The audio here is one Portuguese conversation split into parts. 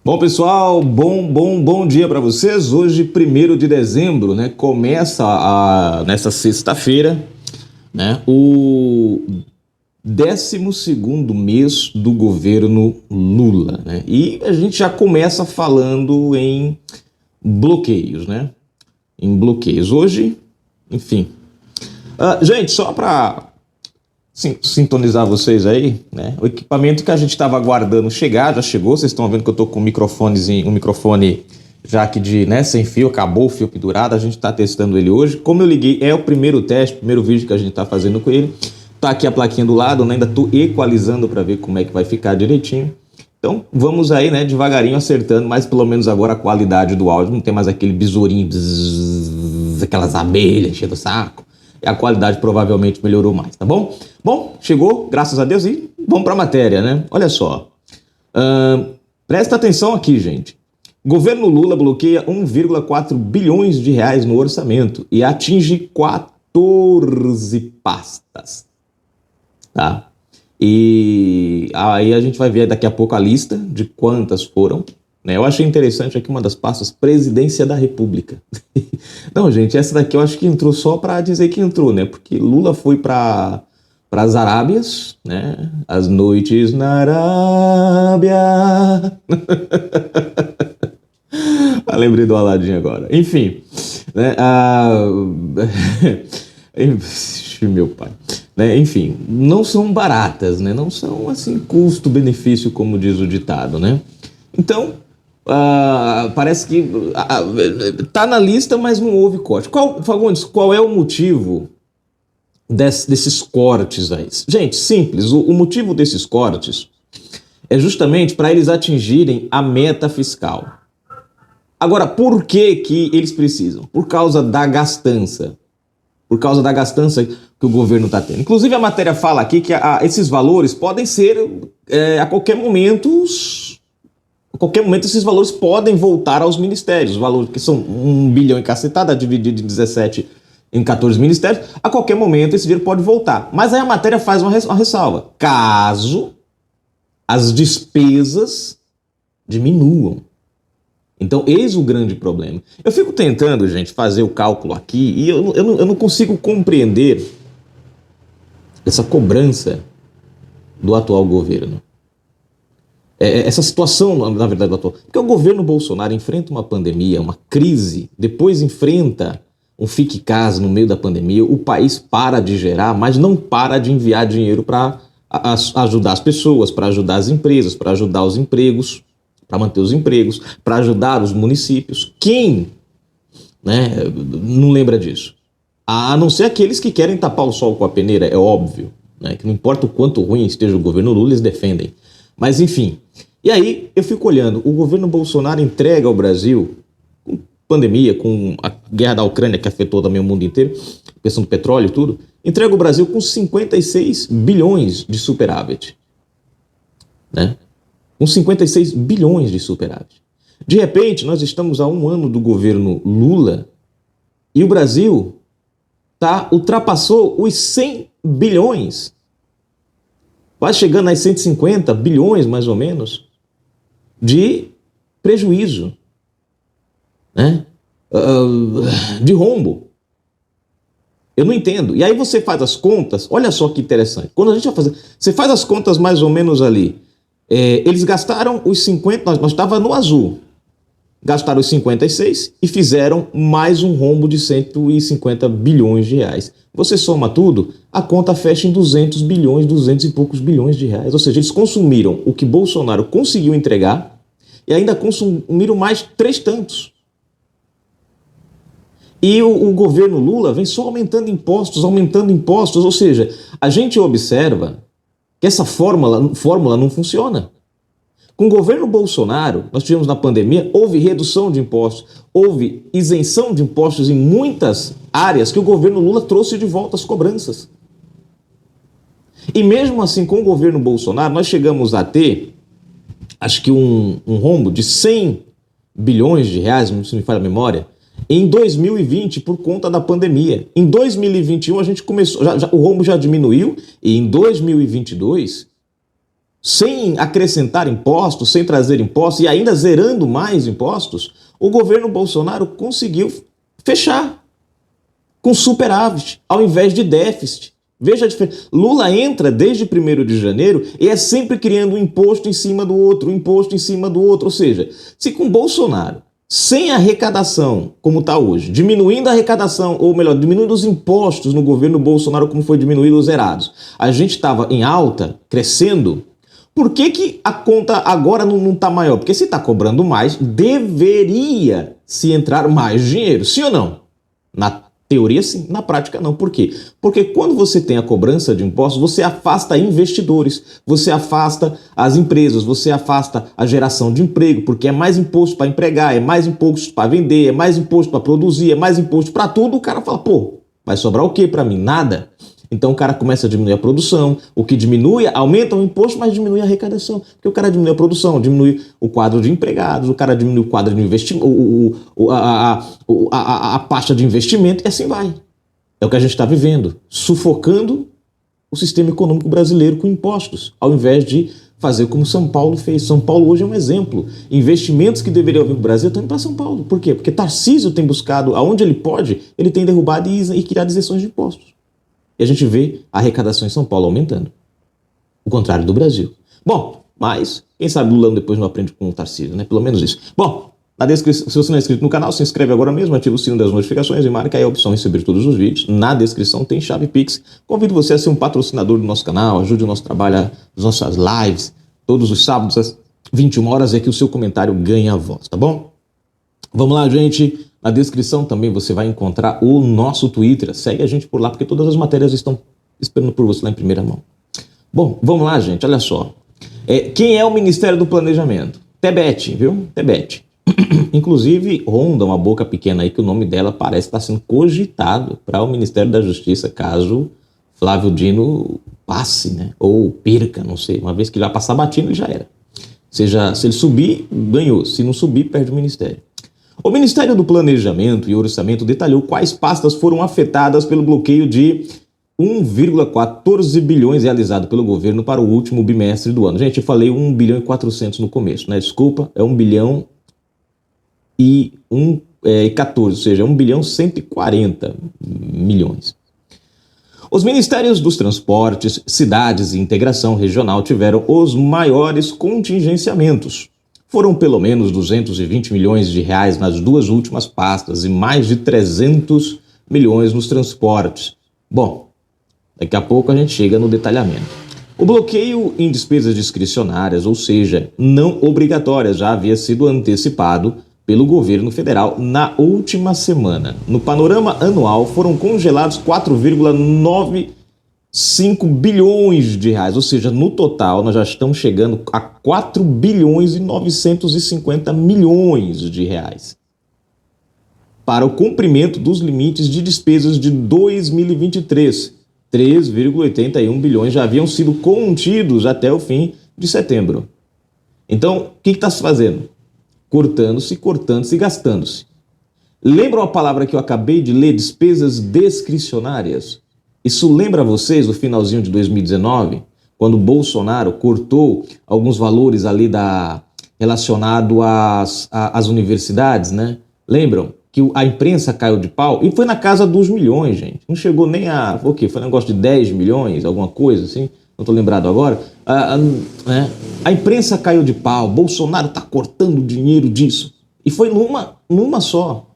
Bom, pessoal, bom dia para vocês. Hoje, 1º de dezembro, né, começa nessa sexta-feira, né, o 12º mês do governo Lula, né? E a gente já começa falando em bloqueios, né? Em bloqueios. Hoje, enfim. Gente, só para sintonizar vocês aí, né? O equipamento que a gente estava aguardando chegar, já chegou. Vocês estão vendo que eu estou com um microfone já que sem fio, acabou o fio pendurado. A gente está testando ele hoje. Como eu liguei, é o primeiro teste, o primeiro vídeo que a gente está fazendo com ele. Tá aqui a plaquinha do lado, né? Ainda estou equalizando para ver como é que vai ficar direitinho. Então vamos aí, né? Devagarinho acertando, mas pelo menos agora a qualidade do áudio não tem mais aquele besourinho, aquelas abelhas enchendo o saco. A qualidade provavelmente melhorou mais, tá bom? Bom, chegou, graças a Deus, e vamos para a matéria, né? Olha só. Presta atenção aqui, gente. Governo Lula bloqueia 1,4 bilhões de reais no orçamento e atinge 14 pastas. Tá? E aí a gente vai ver daqui a pouco a lista de quantas foram. Eu achei interessante aqui uma das pastas, Presidência da República. Não, gente, essa daqui eu acho que entrou só para dizer que entrou, né? Porque Lula foi para as Arábias, né? As noites na Arábia. Lembrei do Aladim agora. Enfim, né? Meu pai. Né? Enfim, não são baratas, né? Não são assim custo-benefício, como diz o ditado, né? Então, parece que tá na lista, mas não houve corte. Fagundes, qual é o motivo desses cortes aí? Gente, simples. O motivo desses cortes é justamente para eles atingirem a meta fiscal. Agora, por que eles precisam? Por causa da gastança. Por causa da gastança que o governo está tendo. Inclusive, a matéria fala aqui que esses valores podem ser, a qualquer momento esses valores podem voltar aos ministérios. Os valores que são 1 bilhão e cacetada, dividido em 14 ministérios. A qualquer momento esse dinheiro pode voltar. Mas aí a matéria faz uma ressalva. Caso as despesas diminuam. Então, eis o grande problema. Eu fico tentando, gente, fazer o cálculo aqui e eu não consigo compreender essa cobrança do atual governo. Essa situação, na verdade, do atual. Porque o governo Bolsonaro enfrenta uma pandemia, uma crise, depois enfrenta um fique casa no meio da pandemia, o país para de gerar, mas não para de enviar dinheiro para ajudar as pessoas, para ajudar as empresas, para ajudar os empregos, para manter os empregos, para ajudar os municípios. Quem, né, não lembra disso? A não ser aqueles que querem tapar o sol com a peneira, é óbvio, né, que não importa o quanto ruim esteja o governo Lula, eles defendem. Mas enfim, e aí eu fico olhando, o governo Bolsonaro entrega ao Brasil, com pandemia, com a guerra da Ucrânia que afetou também o mundo inteiro, questão do petróleo e tudo, entrega o Brasil com 56 bilhões de superávit, né? Com 56 bilhões de superávit. De repente, nós estamos a 1 ano do governo Lula e o Brasil ultrapassou os 100 bilhões. Vai chegando a 150 bilhões, mais ou menos, de prejuízo, né? De rombo. Eu não entendo. E aí você faz as contas, olha só que interessante. Quando a gente vai fazer, você faz as contas mais ou menos ali. Eles gastaram os 50, nós estávamos no azul, gastaram os 56 e fizeram mais um rombo de 150 bilhões de reais. Você soma tudo, a conta fecha em 200 bilhões, 200 e poucos bilhões de reais. Ou seja, eles consumiram o que Bolsonaro conseguiu entregar e ainda consumiram mais 3 tantos. E o governo Lula vem só aumentando impostos, ou seja, a gente observa que essa fórmula não funciona. Com o governo Bolsonaro, nós tivemos na pandemia, houve redução de impostos, houve isenção de impostos em muitas áreas que o governo Lula trouxe de volta as cobranças. E mesmo assim, com o governo Bolsonaro, nós chegamos a ter, acho que um rombo de 100 bilhões de reais, se me falha a memória, em 2020 por conta da pandemia. Em 2021 a gente começou, o rombo já diminuiu e em 2022 sem acrescentar impostos, sem trazer impostos e ainda zerando mais impostos, o governo Bolsonaro conseguiu fechar com superávit ao invés de déficit. Veja a diferença. Lula entra desde 1º de janeiro e é sempre criando um imposto em cima do outro, um imposto em cima do outro. Ou seja, se com Bolsonaro, sem arrecadação, como está hoje, diminuindo a arrecadação, ou melhor, diminuindo os impostos no governo Bolsonaro, como foi diminuído os zerados, a gente estava em alta, crescendo, por que a conta agora não está maior? Porque se está cobrando mais, deveria se entrar mais dinheiro, sim ou não? Na teoria, sim. Na prática, não. Por quê? Porque quando você tem a cobrança de impostos, você afasta investidores, você afasta as empresas, você afasta a geração de emprego, porque é mais imposto para empregar, é mais imposto para vender, é mais imposto para produzir, é mais imposto para tudo. O cara fala, pô, vai sobrar o quê para mim? Nada. Então o cara começa a diminuir a produção, o que diminui, aumenta o imposto, mas diminui a arrecadação. Porque o cara diminui a produção, diminui o quadro de empregados, o cara diminui o quadro de investimento, a pasta de investimento e assim vai. É o que a gente está vivendo, sufocando o sistema econômico brasileiro com impostos, ao invés de fazer como São Paulo fez. São Paulo hoje é um exemplo. Investimentos que deveriam vir para o Brasil estão indo para São Paulo. Por quê? Porque Tarcísio tem buscado, aonde ele pode, ele tem derrubado e criado isenções de impostos. E a gente vê a arrecadação em São Paulo aumentando. O contrário do Brasil. Bom, mas quem sabe Lula depois não aprende com o Tarcísio, né? Pelo menos isso. Bom, na descrição, se você não é inscrito no canal, se inscreve agora mesmo, ativa o sino das notificações e marca aí a opção receber todos os vídeos. Na descrição tem chave Pix. Convido você a ser um patrocinador do nosso canal, ajude o nosso trabalho, as nossas lives, todos os sábados às 21 horas, é que o seu comentário ganha voz, tá bom? Vamos lá, gente. Na descrição também você vai encontrar o nosso Twitter. Segue a gente por lá, porque todas as matérias estão esperando por você lá em primeira mão. Bom, vamos lá, gente. Olha só. Quem é o Ministério do Planejamento? Tebet, viu? Tebet. Inclusive, ronda uma boca pequena aí que o nome dela parece estar sendo cogitado para o Ministério da Justiça, caso Flávio Dino passe, né? Ou perca, não sei. Uma vez que ele vai passar batido, ele já era. Seja, se ele subir, ganhou. Se não subir, perde o Ministério. O Ministério do Planejamento e Orçamento detalhou quais pastas foram afetadas pelo bloqueio de 1,14 bilhões realizado pelo governo para o último bimestre do ano. Gente, eu falei 1 bilhão e 400 no começo, né? Desculpa, é 1 bilhão e 14, ou seja, 1 bilhão e 140 milhões. Os Ministérios dos Transportes, Cidades e Integração Regional tiveram os maiores contingenciamentos. Foram pelo menos 220 milhões de reais nas duas últimas pastas e mais de 300 milhões nos transportes. Bom, daqui a pouco a gente chega no detalhamento. O bloqueio em despesas discricionárias, ou seja, não obrigatórias, já havia sido antecipado pelo governo federal na última semana. No panorama anual foram congelados 4,95 bilhões de reais, ou seja, no total nós já estamos chegando a 4 bilhões e 950 milhões de reais para o cumprimento dos limites de despesas de 2023. 3,81 bilhões já haviam sido contidos até o fim de setembro. Então, o que está se fazendo? Cortando-se, cortando-se e gastando-se. Lembram a palavra que eu acabei de ler, despesas discricionárias? Isso lembra vocês do finalzinho de 2019, quando Bolsonaro cortou alguns valores ali relacionado às universidades, né? Lembram que a imprensa caiu de pau? E foi na casa dos milhões, gente. Não chegou nem a... Foi o quê? Foi um negócio de 10 milhões, alguma coisa assim? Não estou lembrado agora. A imprensa caiu de pau, Bolsonaro está cortando dinheiro disso. E foi numa só.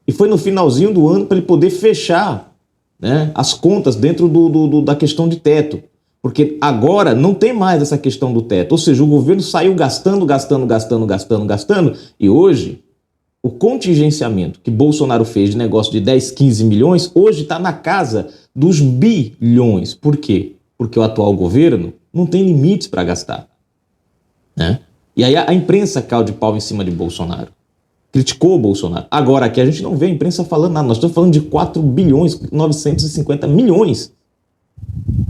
E foi no finalzinho do ano para ele poder fechar, né, as contas dentro da questão de teto. Porque agora não tem mais essa questão do teto. Ou seja, o governo saiu gastando, e hoje o contingenciamento que Bolsonaro fez de negócio de 10, 15 milhões, hoje está na casa dos bilhões. Por quê? Porque o atual governo não tem limites para gastar, né? E aí a imprensa caiu de pau em cima de Bolsonaro. Criticou o Bolsonaro. Agora aqui a gente não vê a imprensa falando nada. Nós estamos falando de 4 bilhões e 950 milhões.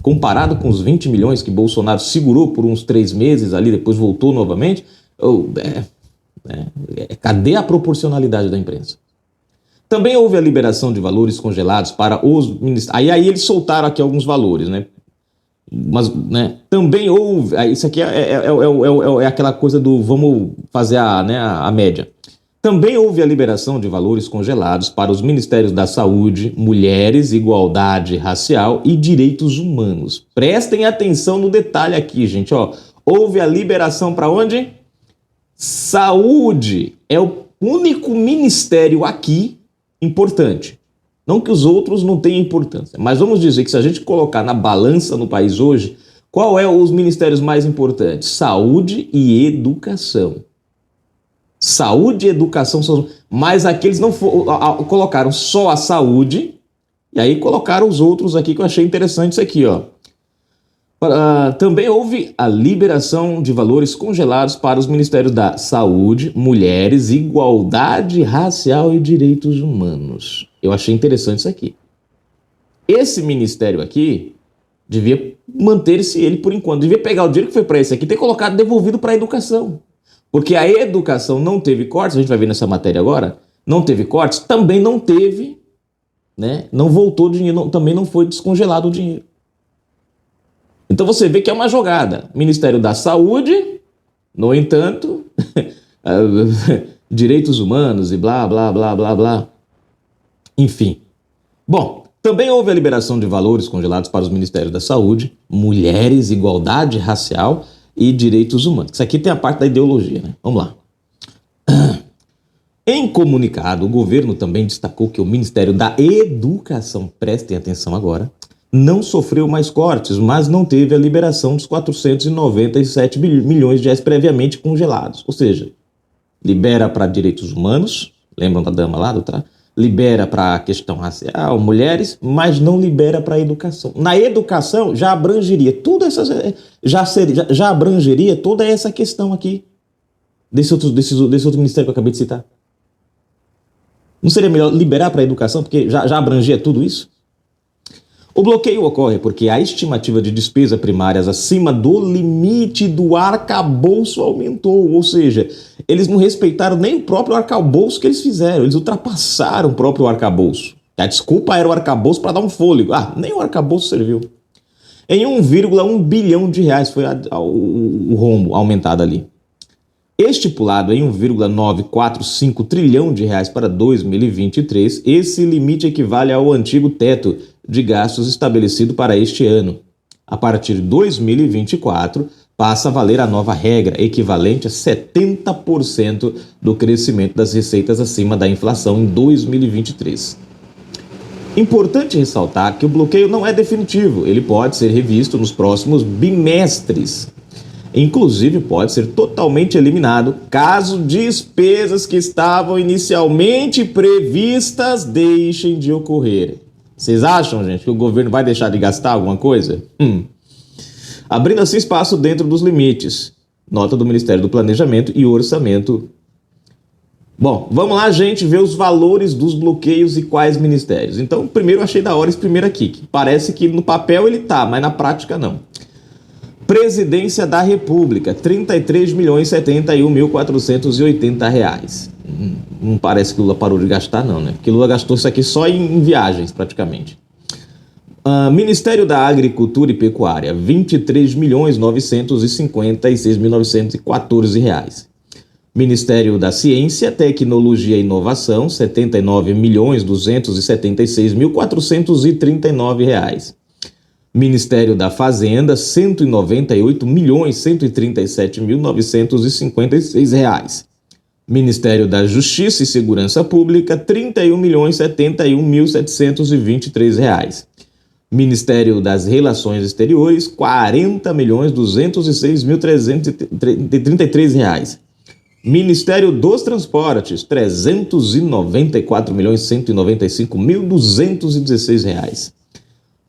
Comparado com os 20 milhões que Bolsonaro segurou por uns 3 meses ali, depois voltou novamente. Cadê a proporcionalidade da imprensa? Também houve a liberação de valores congelados para os ministérios. Aí eles soltaram aqui alguns valores, né? Mas, né, também houve, isso aqui é aquela coisa do vamos fazer a média. Também houve a liberação de valores congelados para os Ministérios da Saúde, Mulheres, Igualdade Racial e Direitos Humanos. Prestem atenção no detalhe aqui, gente. Ó. Houve a liberação para onde? Saúde. É o único ministério aqui importante. Não que os outros não tenham importância, mas vamos dizer que se a gente colocar na balança no país hoje, qual é os ministérios mais importantes? Saúde e educação. Saúde e educação são... Mas aqueles não colocaram só a saúde e aí colocaram os outros aqui que eu achei interessante isso aqui, ó. Também houve a liberação de valores congelados para os Ministérios da Saúde, Mulheres, Igualdade Racial e Direitos Humanos. Eu achei interessante isso aqui. Esse ministério aqui devia manter-se ele por enquanto. Devia pegar o dinheiro que foi para esse aqui e ter colocado devolvido para a educação. Porque a educação não teve cortes, a gente vai ver nessa matéria agora, não teve cortes, também não teve, né? Não voltou dinheiro, também não foi descongelado o dinheiro. Então você vê que é uma jogada. Ministério da Saúde, no entanto, direitos humanos e blá, blá, blá, blá, blá. Enfim. Bom, também houve a liberação de valores congelados para os Ministérios da Saúde, Mulheres, Igualdade Racial e Direitos Humanos. Isso aqui tem a parte da ideologia, né? Vamos lá. Em comunicado, o governo também destacou que o Ministério da Educação, prestem atenção agora, não sofreu mais cortes, mas não teve a liberação dos 497 milhões de reais previamente congelados. Ou seja, libera para direitos humanos, lembram da dama lá do trás? Libera para a questão racial, mulheres, mas não libera para a educação. Na educação já abrangeria tudo essas, já abrangeria toda essa questão aqui desse outro ministério que eu acabei de citar. Não seria melhor liberar para a educação, porque já abrangia tudo isso? O bloqueio ocorre porque a estimativa de despesas primárias acima do limite do arcabouço aumentou, ou seja, eles não respeitaram nem o próprio arcabouço que eles fizeram, eles ultrapassaram o próprio arcabouço. A desculpa era o arcabouço para dar um fôlego. Nem o arcabouço serviu. Em 1,1 bilhão de reais foi o rombo aumentado ali. Estipulado em 1,945 trilhão de reais para 2023, esse limite equivale ao antigo teto de gastos estabelecido para este ano. A partir de 2024, passa a valer a nova regra, equivalente a 70% do crescimento das receitas acima da inflação em 2023. Importante ressaltar que o bloqueio não é definitivo, ele pode ser revisto nos próximos bimestres. Inclusive, pode ser totalmente eliminado caso despesas que estavam inicialmente previstas deixem de ocorrer. Vocês acham, gente, que o governo vai deixar de gastar alguma coisa? Abrindo assim espaço dentro dos limites. Nota do Ministério do Planejamento e Orçamento. Bom, vamos lá, gente, ver os valores dos bloqueios e quais ministérios. Então, primeiro eu achei da hora esse primeiro aqui, que parece que no papel ele tá, mas na prática não. Presidência da República, R$ 33.071.480. Não parece que Lula parou de gastar, não, né? Porque Lula gastou isso aqui só em viagens, praticamente. Ministério da Agricultura e Pecuária, R$ 23.956.914. Ministério da Ciência, Tecnologia e Inovação, R$ 79.276.439. Ministério da Fazenda, R$ 198.137.956. Ministério da Justiça e Segurança Pública, R$ 31.071.723. Ministério das Relações Exteriores, R$ 40.206.333. Ministério dos Transportes, R$ 394.195.216.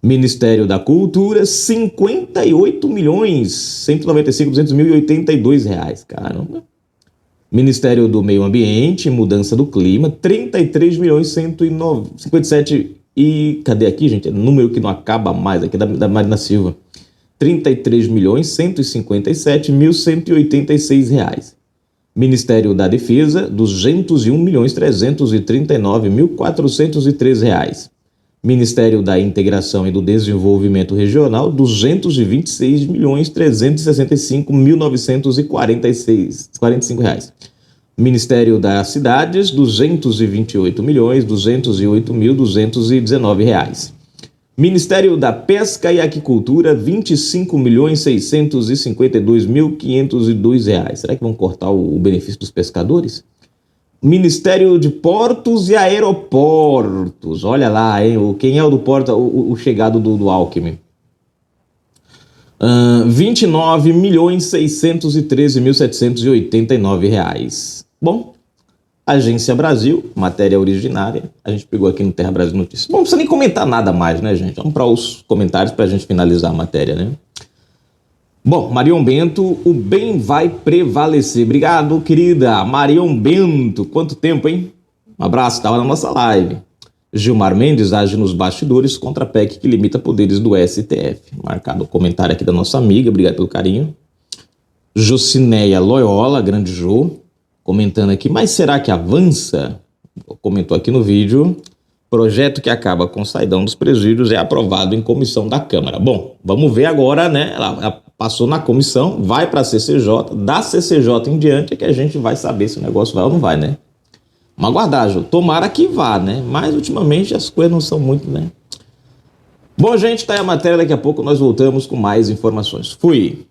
Ministério da Cultura, R$ 58.195.282. Caramba. Ministério do Meio Ambiente e Mudança do Clima, R$ 33.157. E cadê aqui, gente? É número que não acaba mais, aqui da Marina Silva. R$ 33.157.186. Ministério da Defesa, R$ 201.339.403. Ministério da Integração e do Desenvolvimento Regional, R$ 226.365.945. Ministério das Cidades, R$ 228.208.219. Ministério da Pesca e Aquicultura, R$ 25.652.502. Será que vão cortar o benefício dos pescadores? Ministério de Portos e Aeroportos. Olha lá, hein? Quem é o do porto, o chegado do Alckmin? R$ 29.613.789. Bom, Agência Brasil, matéria originária. A gente pegou aqui no Terra Brasil Notícias. Bom, não precisa nem comentar nada mais, né, gente? Vamos para os comentários para a gente finalizar a matéria, né? Bom, Marion Bento, o bem vai prevalecer. Obrigado, querida Marion Bento. Quanto tempo, hein? Um abraço, estava na nossa live. Gilmar Mendes age nos bastidores contra a PEC que limita poderes do STF. Marcado o comentário aqui da nossa amiga, obrigado pelo carinho. Jocineia Loyola, grande Jô, comentando aqui, mas será que avança? Comentou aqui no vídeo. Projeto que acaba com o saidão dos presídios é aprovado em comissão da Câmara. Bom, vamos ver agora, né? Ela passou na comissão, vai para a CCJ, da CCJ em diante é que a gente vai saber se o negócio vai ou não vai, né? Mas aguardar, Jô. Tomara que vá, né? Mas ultimamente as coisas não são muito, né? Bom, gente, tá aí a matéria. Daqui a pouco nós voltamos com mais informações. Fui!